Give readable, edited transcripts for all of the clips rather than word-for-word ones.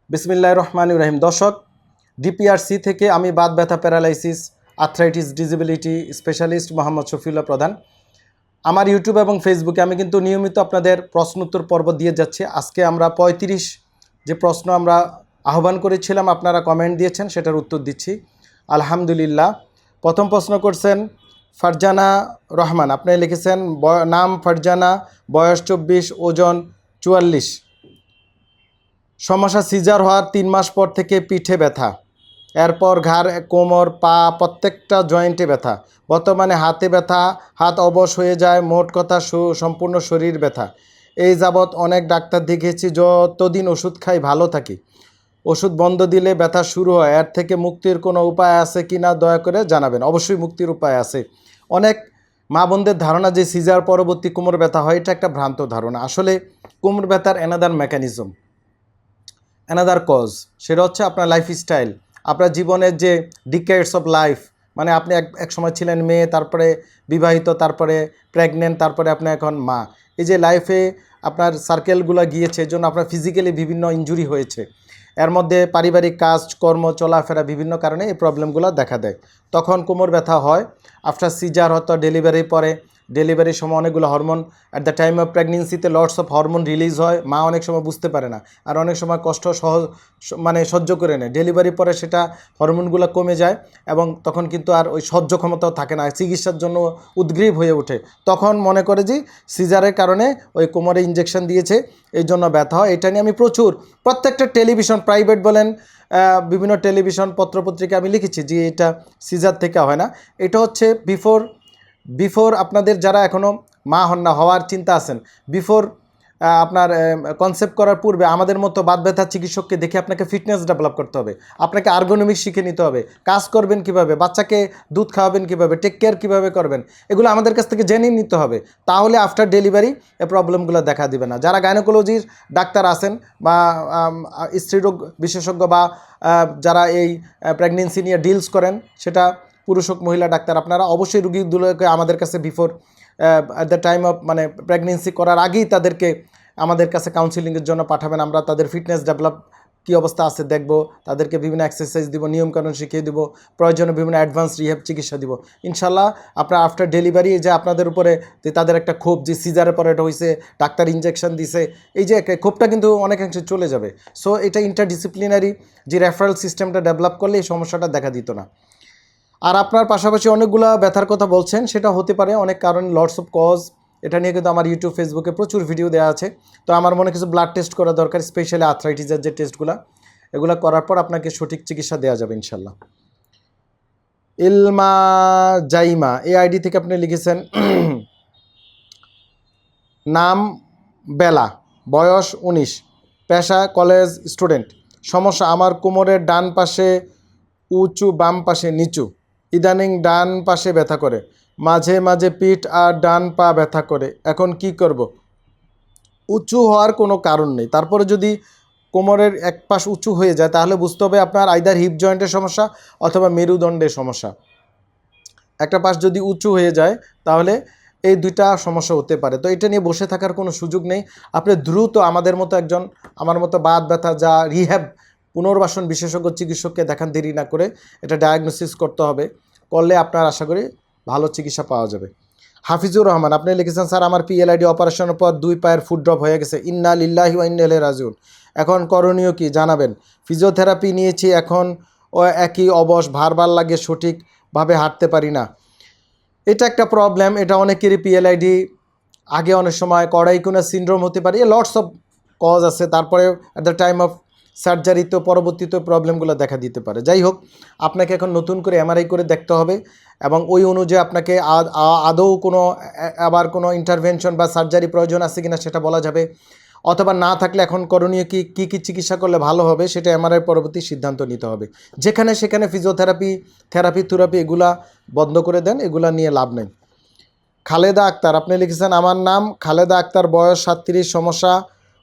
বিসমিল্লাহির রহমানির রহিম। দর্শক, ডিপিআরসি থেকে আমি বাত ব্যথা, paralysis, arthritis, disability specialist Mohammad Shafiullah প্রধান। আমার ইউটিউব এবং ফেসবুকে আমি কিন্তু নিয়মিত আপনাদের প্রশ্ন উত্তর পর্ব দিয়ে যাচ্ছি। আজকে আমরা 35 যে প্রশ্ন আমরা আহ্বান করেছিলাম, আপনারা কমেন্ট দিয়েছেন, সেটার উত্তর দিচ্ছি আলহামদুলিল্লাহ। প্রথম প্রশ্ন করছেন ফারজানা রহমান। আপনি লিখেছেন নাম ফারজানা, বয়স 24, ওজন 44, সমস্যা সিজার হওয়ার 3 মাস পর থেকে পিঠে ব্যথা, এরপর ঘাড়, কোমর, পা প্রত্যেকটা জয়েন্টে ব্যথা, বর্তমানে হাতে ব্যথা, হাত অবশ হয়ে যায়, মোট কথা সম্পূর্ণ শরীর ব্যথা। এই যাবৎ অনেক ডাক্তার দেখিয়েছি, যতদিন ওষুধ খাই ভালো থাকি, ওষুধ বন্ধ দিলে ব্যথা শুরু হয়। এর থেকে মুক্তির কোনো উপায় আছে কি না দয়া করে জানাবেন। অবশ্যই মুক্তির উপায় আছে। অনেক মা বোনদের ধারণা যে সিজার পরবর্তী কোমর ব্যথা হয়, এটা একটা ভ্রান্ত ধারণা। আসলে কোমর ব্যথার অ্যানাদার মেকানিজম, অ্যানাদার কজ, সেটা হচ্ছে আপনার লাইফস্টাইল, আপনার জীবনের যে ডিকেডস অফ লাইফ, মানে আপনি এক সময় ছিলেন মেয়ে, তারপরে বিবাহিত, তারপরে প্রেগনেন্ট, তারপরে আপনি এখন মা। এই যে লাইফে আপনার সার্কেলগুলো গিয়েছে, এর জন্য আপনার ফিজিক্যালি বিভিন্ন ইনজুরি হয়েছে। এর মধ্যে পারিবারিক কাজ কর্ম, চলাফেরা, বিভিন্ন কারণে এই প্রবলেমগুলো দেখা দেয়। তখন কোমর ব্যথা হয়। আফটার সিজার, হয়তো ডেলিভারির পরে, ডেলিভারির সময় অনেকগুলো hormone, at the time of প্রেগনেন্সিতে লটস অফ হরমোন রিলিজ হয়। মা অনেক সময় বুঝতে পারে না, আর অনেক সময় কষ্ট সহ্য করে নেয়। ডেলিভারির পরে সেটা হরমোনগুলো কমে যায় এবং তখন কিন্তু আর ওই সহ্য ক্ষমতাও থাকে না, চিকিৎসার জন্য উদ্গ্রীব হয়ে ওঠে। তখন মনে করে যে সিজারের কারণে ওই কোমরে ইঞ্জেকশন দিয়েছে, এই জন্য ব্যথা হয়। এটা নিয়ে আমি প্রত্যেকটা টেলিভিশন, প্রাইভেট বলেন, বিভিন্ন টেলিভিশন, পত্রপত্রিকা আমি লিখেছি যে এটা সিজার থেকে হয় না। এটা হচ্ছে বিফোর আপনাদের যারা এখনও মা হন না, হওয়ার চিন্তা আছেন, বিফোর আপনার কনসেপ্ট করার পূর্বে আমাদের মতো বাত ব্যথার চিকিৎসককে দেখে আপনাকে ফিটনেস ডেভেলপ করতে হবে, আপনাকে আর্গোনমিক্স শিখে নিতে হবে, কাজ করবেন কিভাবে, বাচ্চাকে দুধ খাওয়াবেন কিভাবে, টেক কেয়ার কীভাবে করবেন, এগুলো আমাদের কাছ থেকে জেনে নিতে হবে। তাহলে আফটার ডেলিভারি এই প্রবলেমগুলো দেখা দিবে না। যারা গাইনোকোলজির ডাক্তার আছেন বা স্ত্রীরোগ বিশেষজ্ঞ বা যারা এই প্রেগনেন্সি নিয়ে ডিলস করেন, সেটা পুরুষ হোক মহিলা ডাক্তার, আপনারা অবশ্যই রুগীগুলোকে আমাদের কাছে before at the time of pregnancy করার আগেই তাদেরকে আমাদের কাছে কাউন্সিলিংয়ের জন্য পাঠাবেন। আমরা তাদের ফিটনেস ডেভেলপ কী অবস্থা আছে দেখব, তাদেরকে বিভিন্ন এক্সারসাইজ দিব, নিয়মকানুন শিখিয়ে দিব, প্রয়োজনে বিভিন্ন অ্যাডভান্স রিহ্যাব চিকিৎসা দিব। ইনশাল্লাহ আপনার আফটার ডেলিভারি যে আপনাদের উপরে যে তাদের একটা ক্ষোভ, যে সিজারের পরে এটা হয়েছে, ডাক্তার ইনজেকশন দিছে, এই যে ক্ষোভটা কিন্তু অনেকাংশে চলে যাবে। সো এটা ইন্টারডিসিপ্লিনারি যে রেফারেল সিস্টেমটা ডেভেলপ করলে এই সমস্যাটা দেখা দিত না। আর আপনার পাশাপাশি অনেকগুলো ব্যথার কথা বলছেন, সেটা হতে পারে অনেক কারণ, লটস অফ কজ। এটা নিয়ে কিন্তু আমার ইউটিউব, ফেসবুকে প্রচুর ভিডিও দেওয়া আছে। তো আমার মনে কিছু ব্লাড টেস্ট করা দরকার, স্পেশালি আর্থ্রাইটিসের যে টেস্টগুলো, এগুলো করার পর আপনাকে সঠিক চিকিৎসা দেওয়া যাবে ইনশাল্লাহ। ইলমা জাইমা, এই আইডি থেকে আপনি লিখেছেন নাম বেলা, বয়স 19, পেশা কলেজ স্টুডেন্ট। সমস্যা আমার কোমরের ডান পাশে উঁচু, বাম পাশে নিচু, ইদানিং ডান পাশে ব্যথা করে, মাঝে মাঝে পিঠ আর ডান পা ব্যথা করে, এখন কি করব? উঁচু হওয়ার কোনো কারণ নেই, তারপরে যদি কোমরের এক পাশ উঁচু হয়ে যায় তাহলে বুঝতে হবে আপনার আইদার হিপ জয়েন্টের সমস্যা অথবা মেরুদণ্ডের সমস্যা। একটা পাশ যদি উঁচু হয়ে যায় তাহলে এই দুইটা সমস্যা হতে পারে। তো এটা নিয়ে বসে থাকার কোনো সুযোগ নেই। আপনি দ্রুত আমার মতো বাত ব্যথা যা রিহ্যাব পুনর্বাসন বিশেষজ্ঞ চিকিৎসককে দেখান, দেরি না করে এটা ডায়াগনোসিস করতে হবে। করলে আপনার আশা করি ভালো চিকিৎসা পাওয়া যাবে। হাফিজুর রহমান, আপনি লিখেছেন স্যার আমার পিএলআইডি অপারেশনের পর 2 পায়ের ফুট ড্রপ হয়ে গেছে, ইন্না লিল্লাহি ওয়া ইন্না ইলাইহি রাজিউন, এখন করণীয় কি জানাবেন। ফিজিওথেরাপি নিয়েছি, এখন ও একই অবশ, ভার লাগে, সঠিকভাবে হাঁটতে পারি না। এটা একটা প্রবলেম, এটা অনেকেরই পিএলআইডি আগে অনেক সময় কড়াইকুনা সিনড্রোম হতে পারে, লটস অফ কজ আছে। তারপরে at the time of surgery তো পরবর্তীতে প্রবলেমগুলো দেখা দিতে পারে। যাই হোক, আপনাকে এখন নতুন করে এমআরআই করে দেখতে হবে এবং ওই অনুযায়ী আপনাকে আদৌ আবার কোনো ইন্টারভেনশন বা সার্জারি প্রয়োজন আছে কিনা সেটা বলা যাবে, অথবা না থাকলে এখন করণীয় কী চিকিৎসা করলে ভালো হবে সেটা এমআরআই পরবর্তী সিদ্ধান্ত নিতে হবে। যেখানে সেখানে থেরাপি এগুলা বন্ধ করে দেন, এগুলা নিয়ে লাভ নেই। খালেদা আক্তার, আপনি লিখেছেন আমার নাম খালেদা আক্তার, বয়স 37, সমস্যা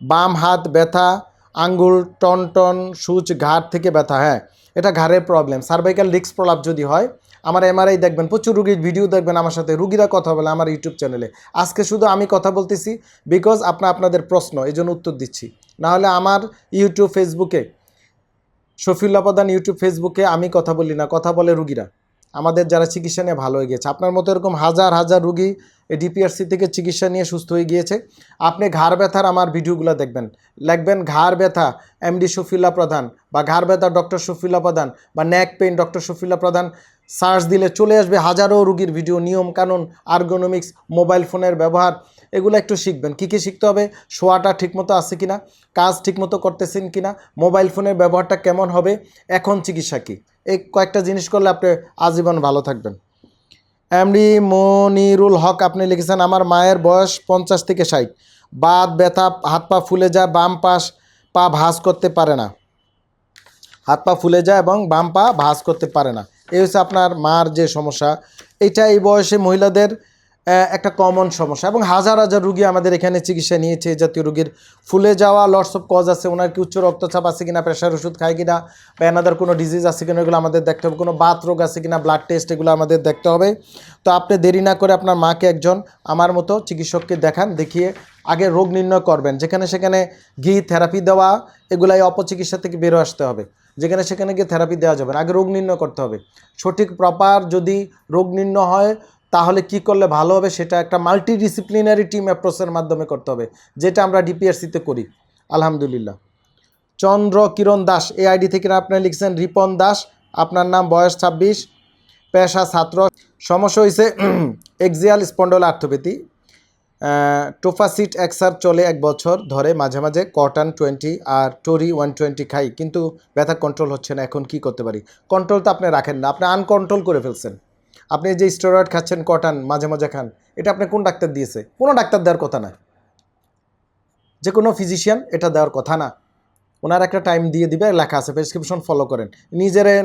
বাম হাত ব্যথা, আঙ্গুল টন সূচ, ঘাড় থেকে ব্যথা। হ্যাঁ, এটা ঘাড়ের প্রবলেম। সার্ভাইকাল ডিস্ক প্রলাপ যদি হয়, আমার এমআরআই দেখবেন, প্রচুর রুগীর ভিডিও দেখবেন, আমার সাথে রুগীরা কথা বলে আমার ইউটিউব চ্যানেলে। আজকে শুধু আমি কথা বলতেছি বিকজ আপনাদের প্রশ্ন, এই জন্য উত্তর দিচ্ছি। নাহলে আমার ইউটিউব, ফেসবুকে শফিউল্লাহ প্রধান ইউটিউব ফেসবুকে আমি কথা বলি না, কথা বলে রুগীরা, আমাদের যারা চিকিৎসা নিয়ে ভালো হয়ে গেছে। আপনার মতো এরকম হাজার হাজার রুগী এই ডিপিআরসি থেকে চিকিৎসা নিয়ে সুস্থ হয়ে গিয়েছে। আপনি ঘাড় ব্যথার আমার ভিডিওগুলো দেখবেন, লিখবেন ঘাড় ব্যথা এমডি শফিউল্লাহ প্রধান, বা ঘাড় ব্যথা ডক্টর শফিউল্লাহ প্রধান, বা নেক পেইন ডক্টর শফিউল্লাহ প্রধান, সার্চ দিলে চলে আসবে হাজারো রুগীর ভিডিও, নিয়ম কানুন, আর্গোনমিক্স, মোবাইল ফোনের ব্যবহার, এগুলো একটু শিখবেন। কী কী শিখতে হবে? শোয়াটা ঠিকমতো আছে কিনা, কাজ ঠিকমতো করতেছেন কিনা, মোবাইল ফোনের ব্যবহারটা কেমন হবে, এখন চিকিৎসা কী, এই কয়েকটা জিনিস করলে আপনি আজীবন ভালো থাকবেন। এমডি মনিরুল হক আপনি লিখেছেন আমার মায়ের বয়স 50 থেকে 60, বাত ব্যথা, হাত পা ফুলে যায়, বাম পা ভাঁজ করতে পারে না, হাত পা ফুলে যায় এবং বাম পা ভাঁজ করতে পারে না। এই হচ্ছে আপনার মার যে সমস্যা, এটা এই বয়সে মহিলাদের একটা কমন সমস্যা, এবং হাজার হাজার রুগী আমাদের এখানে চিকিৎসা নিয়েছে এই জাতীয় রুগীর। ফুলে যাওয়া লটস অফ কজ আছে, ওনার কি উচ্চ রক্তচাপ আছে কিনা, প্রেশার ওষুধ খায় কিনা, বা এনাদের কোনো ডিজিজ আছে কিনা, এগুলো আমাদের দেখতে হবে, কোনো বাত রোগ আছে কিনা, ব্লাড টেস্ট, এগুলো আমাদের দেখতে হবে। তো আপনি দেরি না করে আপনার মাকে একজন আমার মতো চিকিৎসককে দেখান, দেখিয়ে আগে রোগ নির্ণয় করবেন। যেখানে সেখানে ঘি থেরাপি দেওয়া, এগুলাই অপচিকিৎসা থেকে বেরো আসতে হবে। যেখানে সেখানে গিয়ে থেরাপি দেওয়া যাবে না, আগে রোগ নির্ণয় করতে হবে। সঠিক প্রপার যদি রোগ নির্ণয় হয় তাহলে কি করলে ভালো হবে, সেটা একটা মাল্টিডিসিপ্লিনারি টিম অ্যাপ্রোচের মাধ্যমে করতে হবে, যেটা আমরা ডিপিআরসিতে করি আলহামদুলিল্লাহ। চন্দ্র কিরণ দাস এই আইডি থেকে আপনি লিখছেন রিপন দাস, আপনার নাম, বয়স 26, পেশা ছাত্র, সমস্যা হয়েছে এক্সিয়াল স্পন্ডল আর্থোপ্যাথি, টোফাসিট এক্সার চলে 1 বছর ধরে, মাঝে মাঝে কটন 20 আর টোরি 120 খাই, কিন্তু ব্যথা কন্ট্রোল হচ্ছে না, এখন কি করতে পারি? কন্ট্রোল তো আপনি রাখেন না, আপনি আনকন্ট্রোল করে ফেলছেন। আপনি যে স্টেরয়েড খাচ্ছেন, কটন মাঝে মাঝে খান, এটা আপনি কোন ডাক্তার দিয়েছে? কোনো ডাক্তার দেওয়ার কথা না, যে কোনো ফিজিশিয়ান এটা দেওয়ার কথা না। ওনার একটা টাইম দিয়ে দিবে, লেখা আছে, প্রেসক্রিপশন ফলো করেন।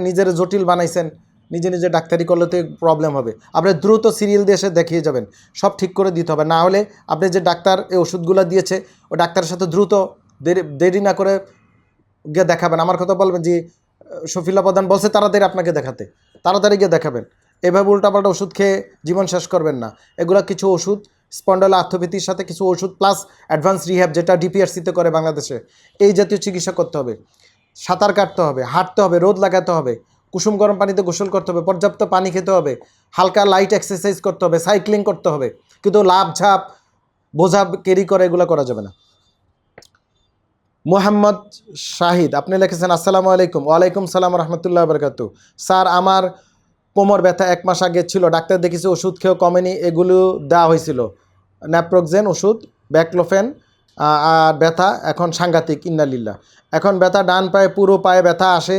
নিজের জটিল বানাইছেন, নিজে ডাক্তারি করলে তো প্রবলেম হবে। আপনি দ্রুত সিরিয়াল দিয়ে এসে দেখিয়ে যাবেন, সব ঠিক করে দিতে হবে। না হলে আপনি যে ডাক্তার এই ওষুধগুলো দিয়েছে, ওই ডাক্তারের সাথে দ্রুত দেরি না করে গিয়ে দেখাবেন। আমার কথা বলবেন যে শফিউল্লাহ প্রধান বলছে তাড়াতাড়ি আপনাকে দেখাতে, তাড়াতাড়ি গিয়ে দেখাবেন। এভাবে উল্টাপাল্টা ওষুধ খেয়ে জীবন শেষ করবেন না। এগুলো কিছু ওষুধ, স্পন্ডাল আর্থোপ্যাথির সাথে কিছু ওষুধ প্লাস অ্যাডভান্স রিহ্যাব, যেটা ডিপিআরসিতে করে বাংলাদেশে, এই জাতীয় চিকিৎসা করতে হবে। সাঁতার কাটতে হবে, হাঁটতে হবে, রোদ লাগাতে হবে, কুসুম গরম পানিতে গোসল করতে হবে, পর্যাপ্ত পানি খেতে হবে, হালকা লাইট এক্সারসাইজ করতে হবে, সাইক্লিং করতে হবে, কিন্তু লাভ ঝাপ বোঝা ক্যারি করে এগুলো করা যাবে না। মোহাম্মদ শাহিদ আপনি লিখেছেন আসসালামু আলাইকুম। ওয়ালাইকুম সালাম রহমতুল্লাহ বরকাতু। স্যার আমার কোমর ব্যথা 1 মাস আগে ছিল, ডাক্তার দেখেছি, ওষুধ খেয়েও কমেনি, এগুলো দেওয়া হয়েছিল, ন্যাপ্রোক্সেন ওষুধ, ব্যাকলোফেন, আর ব্যথা এখন সাংঘাতিক ইন্নালিল্লাহ। এখন ব্যথা ডান পায়ে, পুরো পায়ে ব্যথা আসে,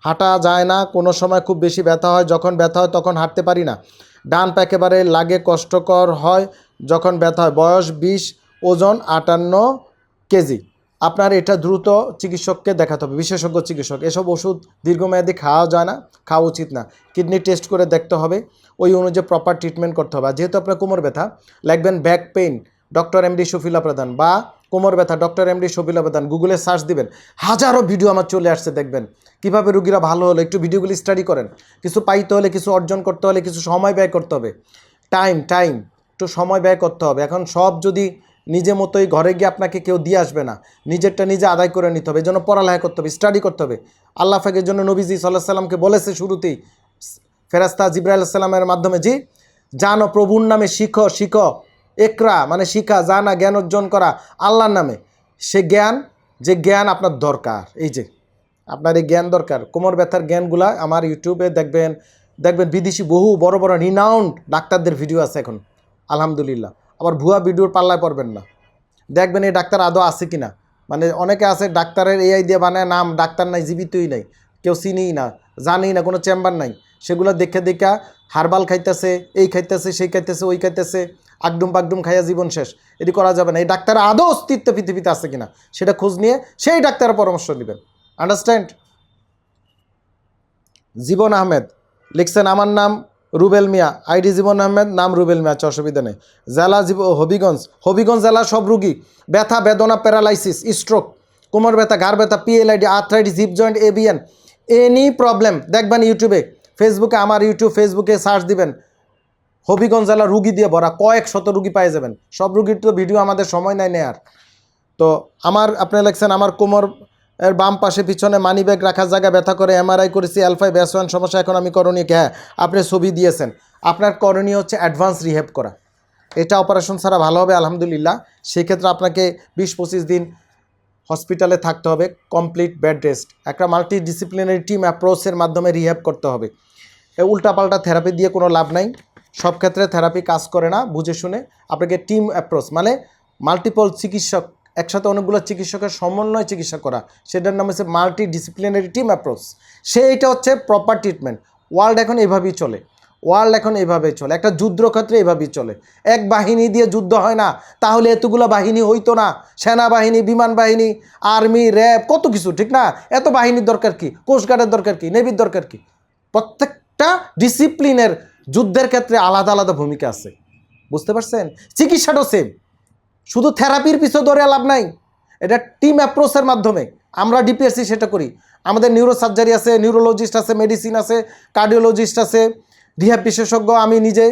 হাঁটা যায় না, কোনো সময় খুব বেশি ব্যথা হয়, যখন ব্যথা হয় তখন হাঁটতে পারি না, ডান পা একেবারে লাগে, কষ্টকর হয় যখন ব্যথা হয়, বয়স 20, ওজন 58 কেজি। আপনার এটা দ্রুত চিকিৎসককে দেখাতে হবে, বিশেষজ্ঞ চিকিৎসক। এসব ওষুধ দীর্ঘমেয়াদী খাওয়া যায় না, খাওয়া উচিত না। কিডনি টেস্ট করে দেখতে হবে, ওই অনুযায়ী প্রপার ট্রিটমেন্ট করতে হবে। আর যেহেতু আপনার কোমর ব্যথা, লিখবেন back pain doctor MD Shafiullah প্রধান, বা কোমর ব্যথা ডক্টর এমডি শফিউল্লাহ প্রধান, গুগলে সার্চ দিবেন, হাজারো ভিডিও আমার চলে আসছে, দেখবেন কীভাবে রুগীরা ভালো হলো। একটু ভিডিওগুলি স্টাডি করেন। কিছু পাইতে হলে, কিছু অর্জন করতে হলে কিছু সময় ব্যয় করতে হবে, টাইম একটু সময় ব্যয় করতে হবে। এখন সব যদি নিজে মতোই ঘরে গিয়ে আপনাকে কেউ দিয়ে আসবে না, নিজেরটা নিজে আদায় করে নিতে হবে। এই জন্য পড়ালেখা করতে হবে, স্টাডি করতে হবে। আল্লাহ পাকের জন্য নবীজি সাল্লাল্লাহু আলাইহি সাল্লামকে বলেছে শুরুতেই ফেরেশতা জিবরাইল সালামের মাধ্যমে, জি জানো প্রভুর নামে শিখো, একরা মানে শিখা, জানা জ্ঞান অর্জন করা আল্লাহর নামে। সে জ্ঞান, যে জ্ঞান আপনার দরকার, এই যে আপনার এই জ্ঞান দরকার। কোমর ব্যথার জ্ঞানগুলা আমার ইউটিউবে দেখবেন, বিদেশি বহু বড় বড় রিনাউন্ড ডাক্তারদের ভিডিও আছে এখন আলহামদুলিল্লাহ। আবার ভুয়া ভিডিওর পাল্লায় পড়বেন না, দেখবেন এই ডাক্তার আদৌ আছে কিনা। মানে অনেকে আছে ডাক্তারের এআই দিয়ে বানায় নাম, ডাক্তার নাই, জীবিতই নাই, কেউ চিনিই না, জানেই না, কোনো চেম্বার নাই। সেগুলো দেখা হারবাল খাইতেছে, এই খাইতেছে, সেই খাইতেছে, ওই খাইতেছে, আগডুম পাগডুম খাইয়া জীবন শেষ। এটি করা যাবে না। এই ডাক্তার আদৌ অস্তিত্ব পৃথিবীতে আছে কিনা সেটা খোঁজ নিয়ে সেই ডাক্তারের পরামর্শ নেবেন। আন্ডারস্ট্যান্ড? জীবন আহমেদ লিখছেন আমার নাম রুবেল মিয়া, আইডি জীবন আহমেদ, নাম রুবেল মিয়া, অসুবিধা নেই। জেলা হবিগঞ্জ জেলার সব রুগী, ব্যথা বেদনা, প্যারালাইসিস, স্ট্রোক, কোমর ব্যথা, ঘাড় ব্যথা, PLID, arthritis, hip joint, ABN, any problem, দেখবেন ইউটিউবে, ফেসবুকে, আমার ফেসবুকে সার্চ দিবেন, হবিগঞ্জ জেলার রুগী দিয়ে ভরা, কয়েক শত রুগী পাই যাবেন। সব রুগীর তো ভিডিও আমাদের সময় নাই নেয়ার। তো আমার আপনি লিখছেন আমার কোমর এর বাম পাশে পিছনে মানি ব্যাগ রাখার জায়গা ব্যথা করে, এমআরআই করেছি, L5 S1 সমস্যা, এখন আমি করণীয় কি? হ্যাঁ, আপনি ছবি দিয়েছেন, আপনার করণীয় হচ্ছে অ্যাডভান্স রিহ্যাব করা। এটা অপারেশন ছাড়া ভালো হবে আলহামদুলিল্লাহ। সেক্ষেত্রে আপনাকে 20-25 দিন হসপিটালে থাকতে হবে, কমপ্লিট বেড রেস্ট। একটা মাল্টি ডিসিপ্লিনারি টিম অ্যাপ্রোচের মাধ্যমে রিহ্যাব করতে হবে। উল্টাপাল্টা থেরাপি দিয়ে কোনো লাভ নাই, সব ক্ষেত্রে থেরাপি কাজ করে না। বুঝে শুনে আপনাকে টিম অ্যাপ্রোচ মানে মাল্টিপল চিকিৎসক, একসাথে অনেকগুলো চিকিৎসকের সমন্বয় চিকিৎসা করা, সেটার নাম হচ্ছে মাল্টি ডিসিপ্লিনারি টিম অ্যাপ্রোচ। সেইটা হচ্ছে প্রপার ট্রিটমেন্ট। ওয়ার্ল্ড এখন এইভাবেই চলে, একটা যুদ্ধক্ষেত্রে এইভাবেই চলে। এক বাহিনী দিয়ে যুদ্ধ হয় না, তাহলে এতগুলো বাহিনী হইতো না। সেনাবাহিনী, বিমান বাহিনী, আর্মি, র্যাব, কত কিছু, ঠিক না? এত বাহিনীর দরকার কি? কোস্টগার্ডের দরকার কি? নেভির দরকার কি? প্রত্যেকটা ডিসিপ্লিনের যুদ্ধের ক্ষেত্রে আলাদা আলাদা ভূমিকা আছে, বুঝতে পারছেন? চিকিৎসাটাও সেম, শুধু থেরাপির পিছনে ধরে লাভ নাই। এটা টিম অ্যাপ্রোচের মাধ্যমে আমরা ডিপিএসসি সেটা করি। আমাদের নিউরো সার্জারি আছে, নিউরোলজিস্ট আছে, মেডিসিন আছে, কার্ডিওলজিস্ট আছে, রিহ্যাব বিশেষজ্ঞ আমি নিজে।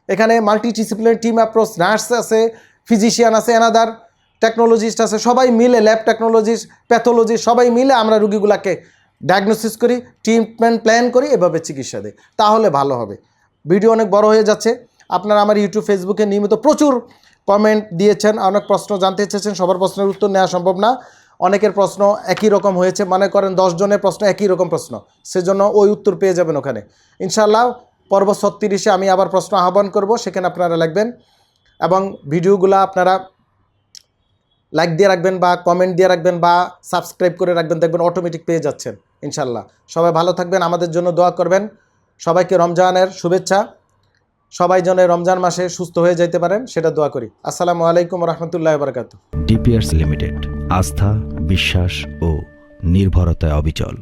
এখানে multi disciplinary team approach, nurse আছে, ফিজিশিয়ান আছে, অ্যানাদার টেকনোলজিস্ট আছে, সবাই মিলে, ল্যাব টেকনোলজিস্ট, প্যাথোলজিস্ট, সবাই মিলে আমরা রুগীগুলোকে ডায়াগনোসিস করি, ট্রিটমেন্ট প্ল্যান করি, এভাবে চিকিৎসা দিই, তাহলে ভালো হবে। ভিডিও অনেক বড় হয়ে যাচ্ছে। আপনারা আমার ইউটিউব, ফেসবুকে নিয়মিত প্রচুর কমেন্ট দিয়েছেন, অনেক প্রশ্ন জানতে চেয়েছেন, সবার প্রশ্নের উত্তর নেওয়া সম্ভব না। অনেকের প্রশ্ন একই রকম হয়েছে, মনে করেন 10 জনের প্রশ্ন একই রকম প্রশ্ন, সেজন্য ওই উত্তর পেয়ে যাবেন ওখানে ইনশাআল্লাহ। পর্ব 36-এ আমি আবার প্রশ্ন আহ্বান করব, সেখানে আপনারা লিখবেন এবং ভিডিওগুলো আপনারা লাইক দিয়ে রাখবেন বা কমেন্ট দিয়ে রাখবেন বা সাবস্ক্রাইব করে রাখবেন, দেখবেন অটোমেটিক পেয়ে যাচ্ছেন ইনশাআল্লাহ। সবাই ভালো থাকবেন, আমাদের জন্য দোয়া করবেন। সবাইকে রমজানের শুভেচ্ছা, সবাই যেন রমজান মাসে সুস্থ হয়ে যেতে পারেন সেটা দোয়া করি। আসসালামু আলাইকুম রহমতুল্লাহ বারকাতুহু। ডিপিআরস লিমিটেড, আস্থা, বিশ্বাস ও নির্ভরতায় অবিচল।